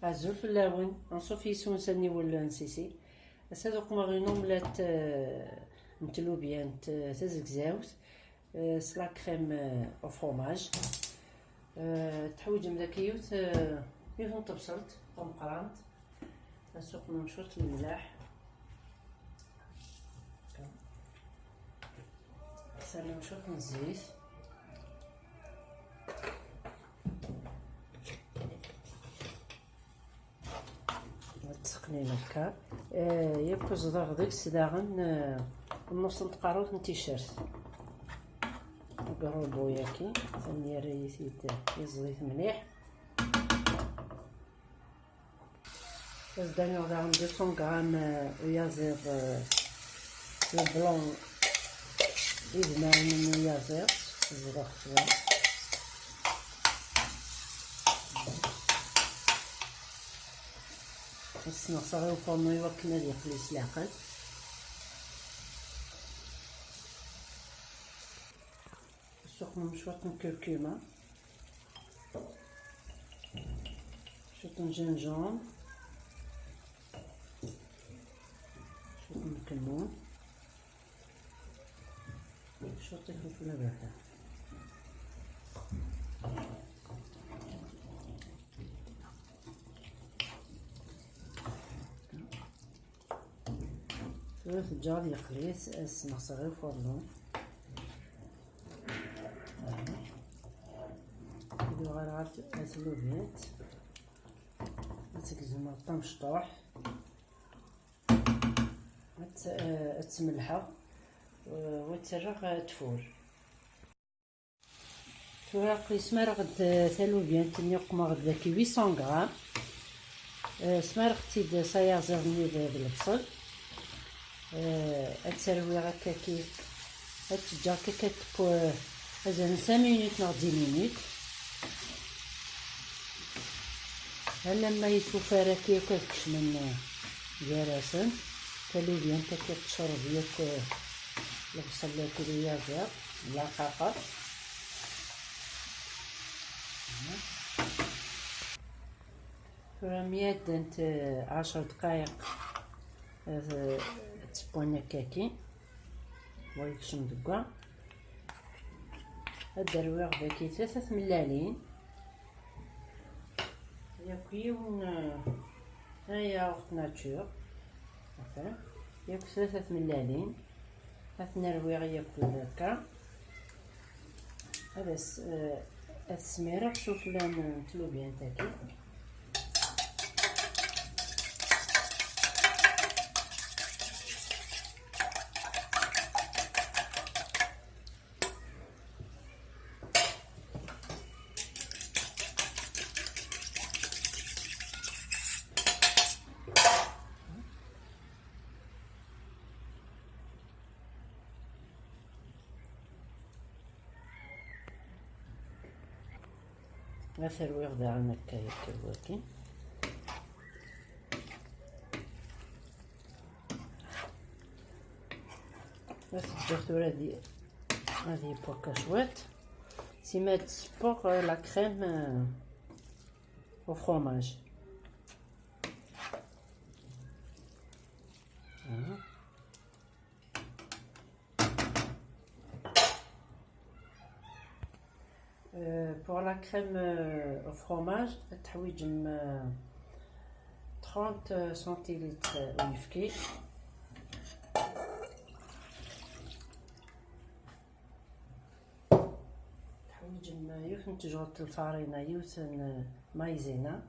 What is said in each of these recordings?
عزول في اللاون نصوف يسون سني ولا نسيسي أسادوك مغينو ملات متلوبيان تزكزاوت سلا كريم او فروماج تحويج مذاكيوت يوث طبسلت ومقرانت نسوق نمشوط الملاح سالنا نمشوط من الزيت تسقني هكا ياكو زداغ ديك سداغن نص نتقاروت نتيشيرت قروبو ياكي ثاني ريثيت يزيت مليح زداني غدا 200 غرام يازير البلون يدمان من يازير زداغ شويه نص صغير وفرنو يوكلنا يقلي سلاقل سوق شوية كركمة شوية جنجان شوية كمون شوية فلفل باردة ثلاث جار يقليت اسمع صغير فرنو كيدو غير عاد اللوبيات تكزم الطم مشطوح تسملحها وتسرغ تفور توراق سمارغ ثلوبيان تنيق مغد ذاكي 800 غرام سمارغ تيد صيازر نيد بالبصل تسروي هكاكي تجا كتبو هذا 5 مينوت ناغ 10 مينوت هلا ما يسوف راكي كتكش من جراسن تلوبيان تاكي تشرب ياك البصل كليا زير لا قاقر فرميات دنت 10 دقائق تسبوني كاكي ويكشم دكا الدرويغ داكي 3 ملالين ياكيون هيا وقت ناتور هكا ياكل 3 ملالين هاثنا الرويغ ياكل هكا هذا السميرة شوف لان تلوبيان تاكي مثل ويغدا عنا كايا كواكي بس الدكتورة دي هذه بوكا شوات سيما تسبوغ لا كريم او فروماج pour la crème au fromage تحويج 30 سنتيلتر ويفكي تحويج يوثن تجربة الفارينة يوثن مايزينا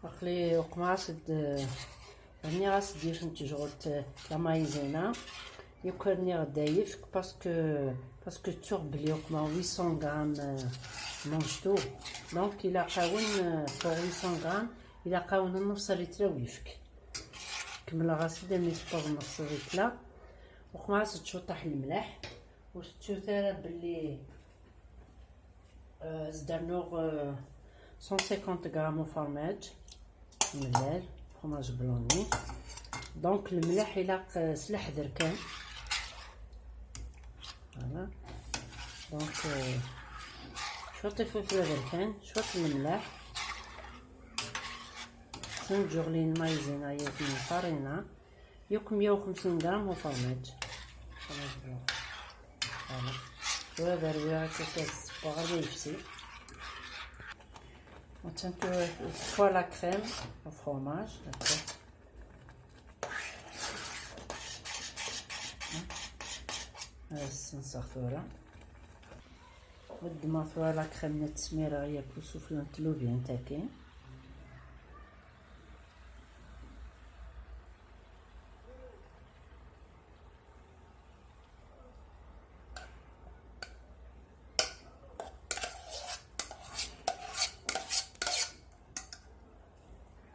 أخلي وقماصد راني غاس دير تجربة لا مايزينا يكرني غدا يفك باسكو تشوغ بلي وقما 800 غرام مونجتو دونك إلا قاون فوق 800 غرام إلا قاون نص لتر ويفك كمل غاسي ملي تفوق نص لتر وقما تشوطح الملح وتشو ثارا بلي زدرنوغ 150 غرام فرماج ملال فرماج بلوني دونك الملح إلا سلح دركان فوالا دونك شوية الفلفل البركان، شوية الملح، سنجور لي المايزينا ياك من الفرينة، ياك 150 غرام وفرماج. فوالا شوية درويعة كاس السكر غير يفسي. وتنتو فوا لا كريم وفرماج هكا. هادا السنسافورة ود فوا لا كريم التسميرة ياكلو سوفلون تلوبيان تاكين.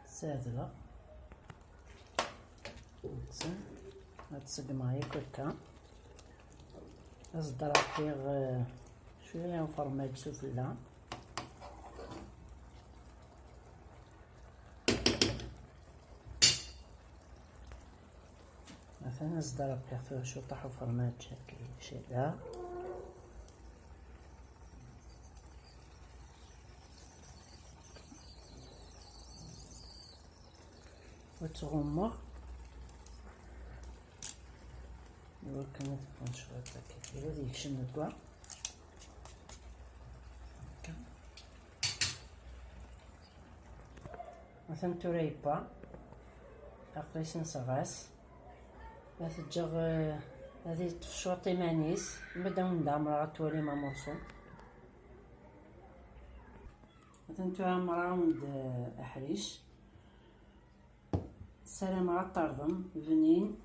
سادلة هاد السقماية هكا أصدر فيه شوية فرماج سوفلا. مثلا أصدر فيه شطح وفرماج هكا شيء وتغمر وكانت نشوف هكا هذيك شنو كاع هكا. مثلا توريبا أقريسن صغاس تجغ هذه تفشوطي مانيس نبدا ندعم راه تولي ما مرسو. مثلا توام راوند أحريش سلام راه طرضم فنين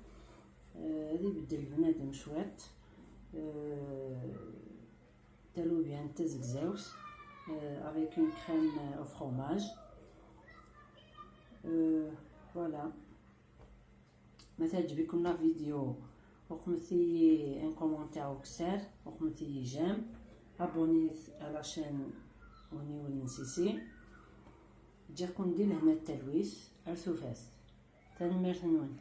هذه بدل بنادم شويت دالو بيان تزكزاوس avec une crème au fromage. فوالا ما تعجبكم لا فيديو وقمتي ان كومونتير وكسر وقمتي جيم ابوني على شين وني ولنسيسي جاكم ندير هنا التلويث ارسو فاس تنمير تنون.